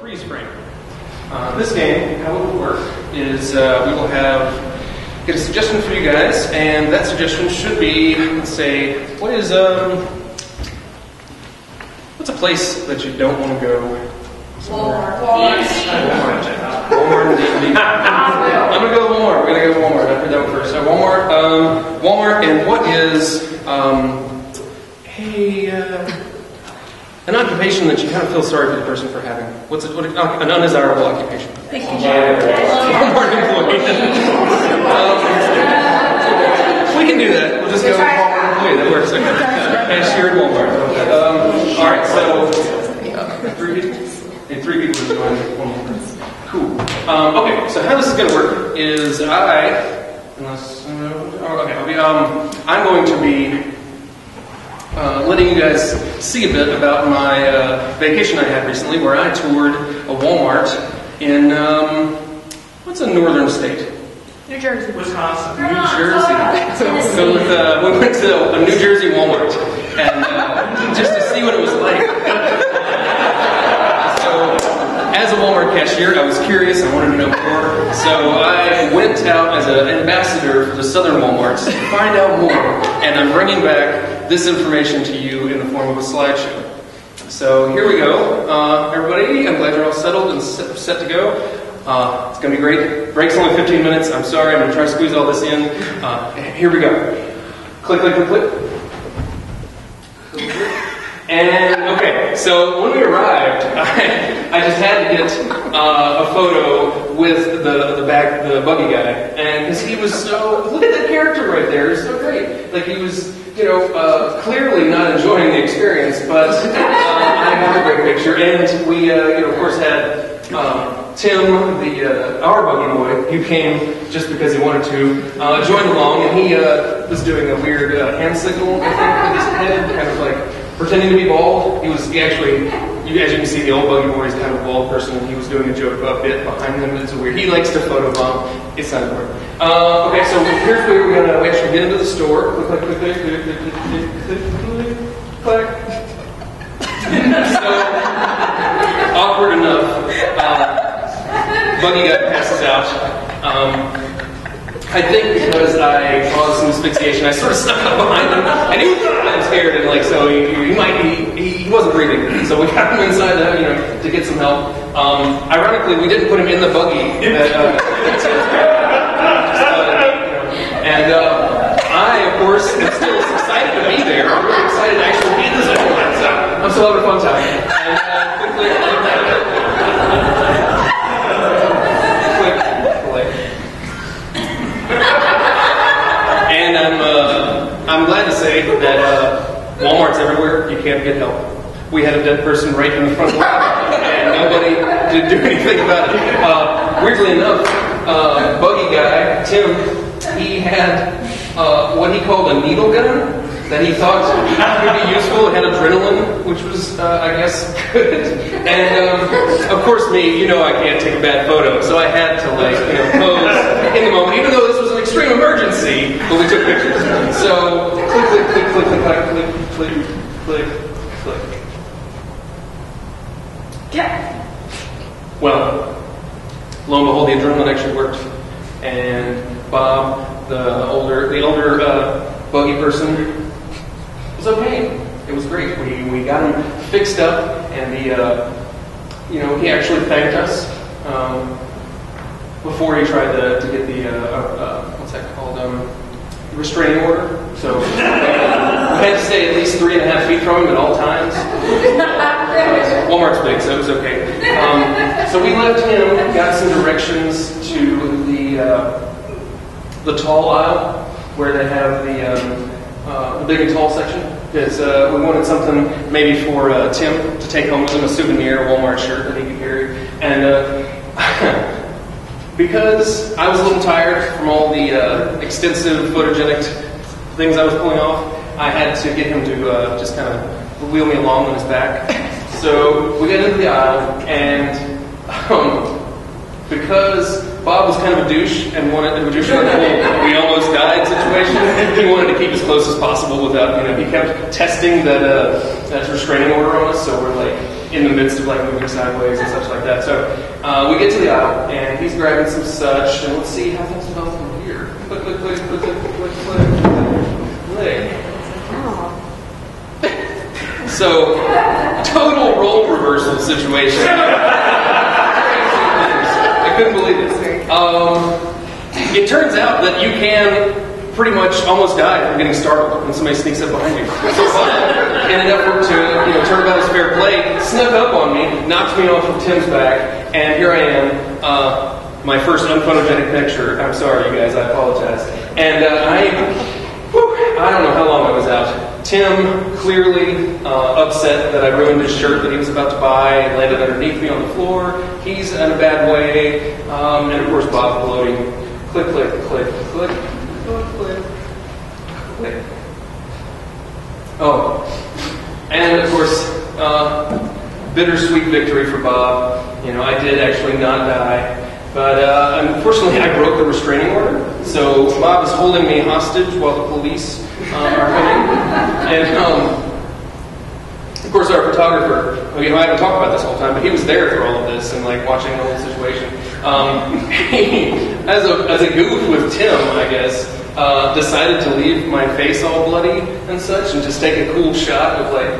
freeze frame. This game, how it will work is we will get a suggestion for you guys, and that suggestion should be, let's say, what's a place that you don't want to go? Walmart. Walmart indeed. I'm going to go to Walmart. We're going to go to Walmart. I heard that one first. So Walmart, and what is an occupation that you kind of feel sorry for the person for having? What's an undesirable occupation? Walmart employee. We can do that. We'll just go with Walmart employee. That works. Cashier at Walmart. All right. So three people just going to one more. Cool. Okay. So how this is going to work is I'm going to be letting you guys see a bit about my vacation I had recently, where I toured a Walmart in what's a northern state? New Jersey. Wisconsin. New Jersey. So we went to a New Jersey Walmart, and just to see what it was like. So, as a Walmart cashier, I was curious. I wanted to know more. So I went out as an ambassador for the Southern Walmarts to find out more, and I'm bringing back this information to you in the form of a slideshow. So here we go. Everybody, I'm glad you're all settled and set to go. It's going to be great. Break's only 15 minutes. I'm sorry. I'm going to try to squeeze all this in. Here we go. Click, click, click, click. And, okay, so when we arrived, I just had to get a photo with the buggy guy. And because he was so, look at that character right there. He's so great. Like, he was, clearly not enjoying the experience, but I got a great picture. And we, of course, had Tim, our buggy boy, who came just because he wanted to, joined along, and he was doing a weird hand signal, I think, with his head, kind of like pretending to be bald. He actually, as you can see, the old buggy boy is kind of a bald person, and he was doing a joke a bit behind him. It's weird. He likes to photobomb. It's not important. Okay, so here's where we're going to actually get into the store. Click, click, click, click, click, click, click, click, click. So, awkward enough. Buggy guy passes out. I think because I caused some asphyxiation, I sort of snuck up behind him, and he was scared, and so he wasn't breathing. So we got him inside to get some help. Ironically, we didn't put him in the buggy. And I, of course, am still excited to be there. I'm really excited to actually be in this Walmart. So I'm still having a fun time. And I'm glad to say that Walmart's everywhere. You can't get help. We had a dead person right in the front line, and nobody did do anything about it. Weirdly enough, buggy guy Tim, he had what he called a needle gun that he thought would be useful. It had adrenaline, which was, I guess, good. And of course, me, I can't take a bad photo, so I had to pose in the moment, even though this was an extreme emergency. But we took pictures. So click, click, click, click, click, click, click, click, click. Yeah. Well, lo and behold, the adrenaline actually worked, and Bob, the older buggy person, was okay. It was great. We got him fixed up, and he actually thanked us before he tried to get the what's that called? Restraining order. So we had to stay at least 3.5 feet from him at all times. Walmart's big, so it was okay. So we left him, got some directions to the tall aisle where they have the big and tall section, because we wanted something maybe for Tim to take home with him, a souvenir, a Walmart shirt that he could carry. And because I was a little tired from all the extensive photogenic things I was pulling off, I had to get him to just kind of wheel me along on his back. So we got into the aisle, and because Bob was kind of a douche and wanted to douche on the whole we almost died situation, he wanted to keep as close as possible without, he kept testing that restraining order on us, so we're like, in the midst of like moving sideways and such like that. So we get to the aisle, and he's grabbing some such, and let's see how things develop from here. Click, click, click, click, click, click, click, click. So, total role reversal situation. I couldn't believe it. It turns out that you can pretty much almost die from getting startled when somebody sneaks up behind you. So Bob, in an effort to turn about his fair play, snuck up on me, knocked me off of Tim's back, and here I am, my first unphotogenic picture. I'm sorry, you guys, I apologize. And I don't know how long I was out. Tim, clearly upset that I ruined his shirt that he was about to buy, and landed underneath me on the floor. He's in a bad way. And of course, Bob gloating. Click, click, click, click, click, click, click. Oh. And of course, bittersweet victory for Bob. I did actually not die. But unfortunately, I broke the restraining order. So Bob is holding me hostage while the police are coming. And of course, our photographer, I haven't talked about this whole time, but he was there for all of this and like watching the whole situation. He, as a goof with Tim, I guess, decided to leave my face all bloody and such, and just take a cool shot of like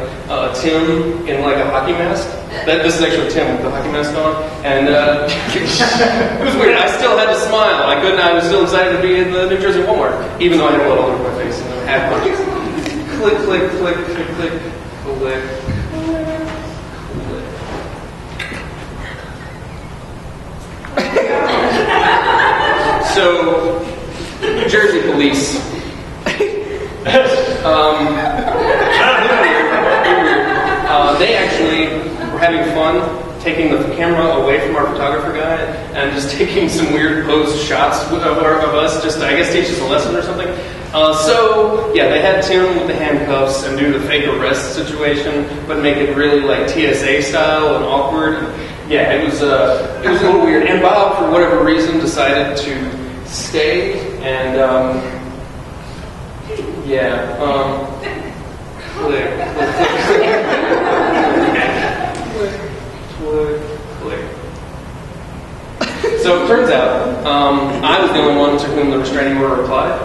Tim in like a hockey mask. This is actually Tim with the hockey mask on, and it was weird. I still had to smile. I couldn't. I was still excited to be in the New Jersey Wal Mart, even though I had blood all over my face and I had punches. Click, click, click, click, click, click. So, New Jersey police. They actually were having fun taking the camera away from our photographer guy and just taking some weird posed shots of us, just I guess teach us a lesson or something. So yeah, they had Tim with the handcuffs and do the fake arrest situation, but make it really like TSA style and awkward. Yeah, it was a little weird. And Bob, for whatever reason, decided to stay and So it turns out I was the only one to whom the restraining order applied.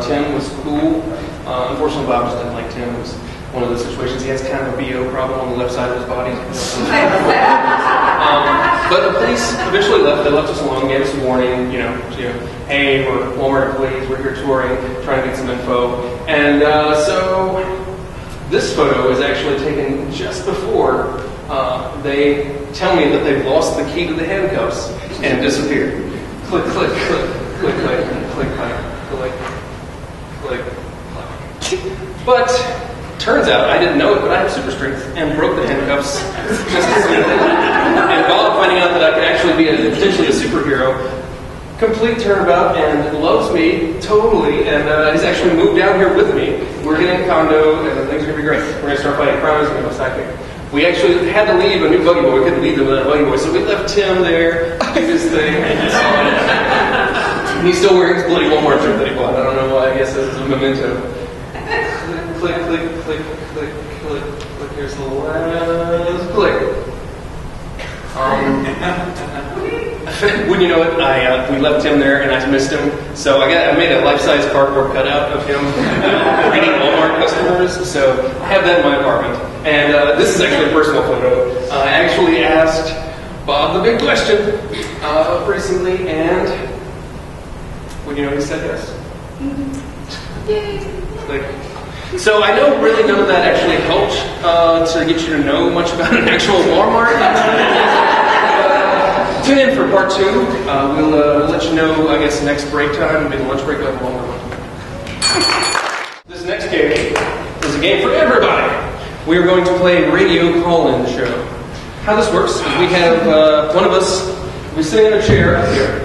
Tim was cool. Unfortunately, Bob just didn't like Tim. It was one of those situations. He has kind of a BO problem on the left side of his body. But the police eventually left. They left us alone, gave us a warning. Hey, we're Wal Mart employees. We're here touring, trying to get some info. And so this photo is actually taken just before they tell me that they've lost the key to the handcuffs and disappeared. Click, click, click, click, click, click, click, click, click. But turns out I didn't know it, but I have super strength and broke the handcuffs just as easily. And Bob, finding out that I could actually be potentially a superhero, complete turnabout and loves me totally, and he's actually moved down here with me. We're getting a condo, and things are going to be great. We're going to start playing crimes and go sidekick. We actually had to leave a new buggy boy. We couldn't leave them without a buggy boy, so we left Tim there, do his thing. And he's still wearing his bloody Wal Mart shirt that he bought. I don't know why. I guess it's a memento. Click, click, click, click, click, click. Here's the last click. Wouldn't you know it? We left him there, and I missed him. So I made a life-size cardboard cutout of him greeting Walmart customers. So I have that in my apartment. And this is actually a personal photo. I actually asked Bob the big question recently, and would you know he said yes? Yay! So I know really none of that actually helped to get you to know much about an actual Walmart. Tune in for part 2. We'll let you know, I guess, next break time. Maybe lunch break will have a longer one. This next game is a game for everybody. We are going to play Radio Call-In Show. How this works is we have one of us will be sitting in a chair up here,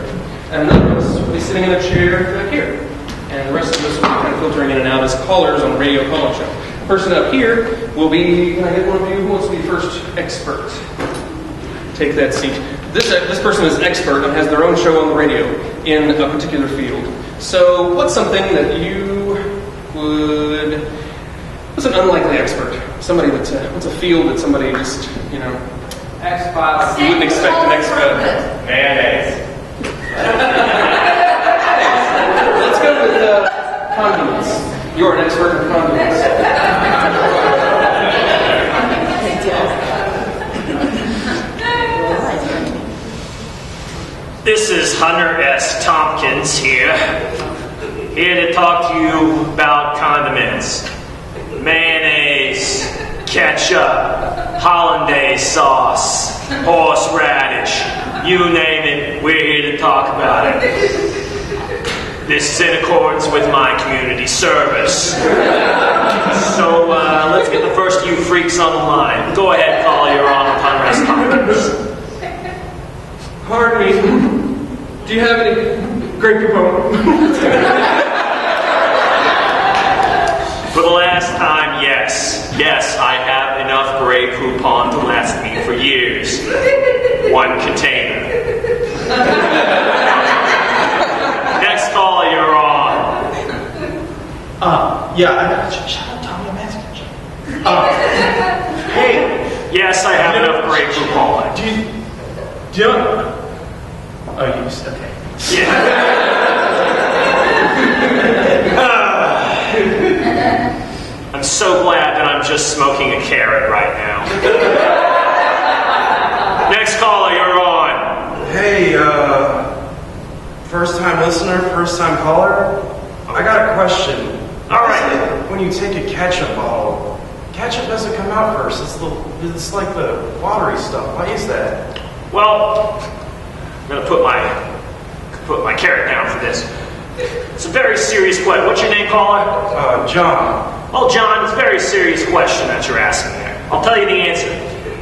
and another of us will be sitting in a chair back here. And the rest of us will be kind of filtering in and out as callers on the Radio Call-In Show. The person up here will be, can I get one of you who wants to be first expert? Take that seat. This person is expert and has their own show on the radio in a particular field. So what's something that you would... What's an unlikely expert? somebody what's a field that somebody just, you know, X-Files. you wouldn't expect an expert. Mayonnaise. Let's go with condiments. You're an expert in condiments. This is Hunter S. Tompkins here to talk to you about condiments. Mayonnaise, ketchup, hollandaise sauce, horseradish, you name it, we're here to talk about it. This is in accordance with my community service. So let's get the first of you freaks on the line. Go ahead, call your honor, Hunter S. Tompkins. Pardon me. Do you have any grape component? For the last time, yes. Yes, I have enough Grey Poupon to last me for years. One container. Next caller, you're on. Yeah, shut up, Tommy, I'm asking you. Hey. Yes, I have enough Grey Poupon. Oh, you said, okay. Yeah. I'm so glad that I'm just smoking a carrot right now. Next caller, you're on. Hey, first time listener, first time caller. I got a question. All right. When you take a ketchup bottle, ketchup doesn't come out first. It's like the watery stuff. Why is that? Well, I'm going to put my carrot down for this. It's a very serious question. What's your name, caller? John. Well, John, it's a very serious question that you're asking there. I'll tell you the answer.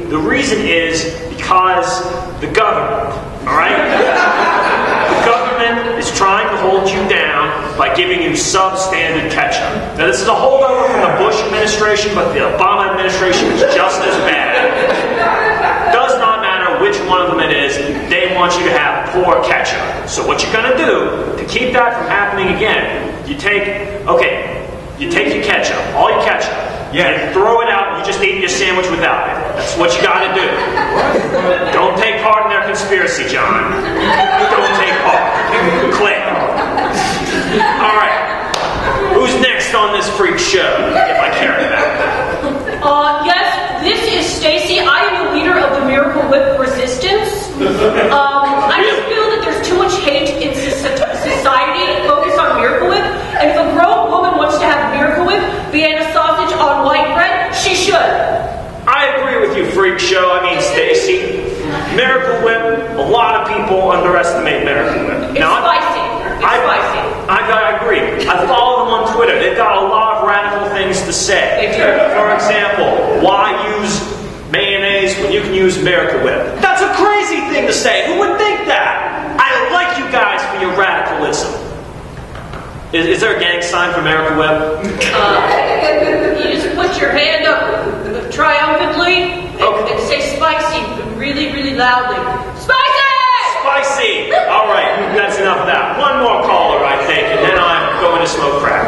The reason is because the government, all right? The government is trying to hold you down by giving you substandard ketchup. Now, this is a holdover from the Bush administration, but the Obama administration is just as bad. Does not matter which one of them it is, they want you to have poor ketchup. So what you're going to do to keep that from happening again, you take your ketchup, all your ketchup, and throw it out, and you just eat your sandwich without it. That's what you got to do. Don't take part in their conspiracy, John. Don't take part. Click. All right. Who's next on this freak show? Get my carrot back. Yes, this is Stacy. I am the leader of the Miracle Whip Resistance. I just feel that there's too much hate in society focused on Miracle Whip. And if a grown woman wants to have Miracle Whip, Vienna sausage on white bread, she should. I agree with you, freak show. I mean, Stacy. Miracle Whip, a lot of people underestimate Miracle Whip. It's spicy. Spicy. I agree. I follow them on Twitter. They've got a lot of radical things to say. They do. For example, why use mayonnaise when you can use Miracle Whip? That's a crazy thing to say. Who would think that? I like you guys for your radicalism. Is there a gang sign for Miracle Whip? You just put your hand up triumphantly and say spicy really, really loudly. Spicy! Spicy! All right, that's enough of that. One more caller, I think, and then I'm going to smoke crack.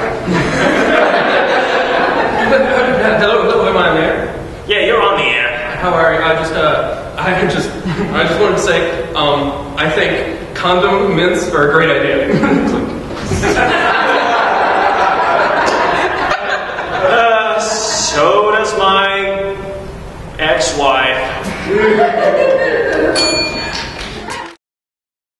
Hello, am I there? Yeah, you're on the air. How are you? I just wanted to say, I think condiments are a great idea. So does my ex-wife.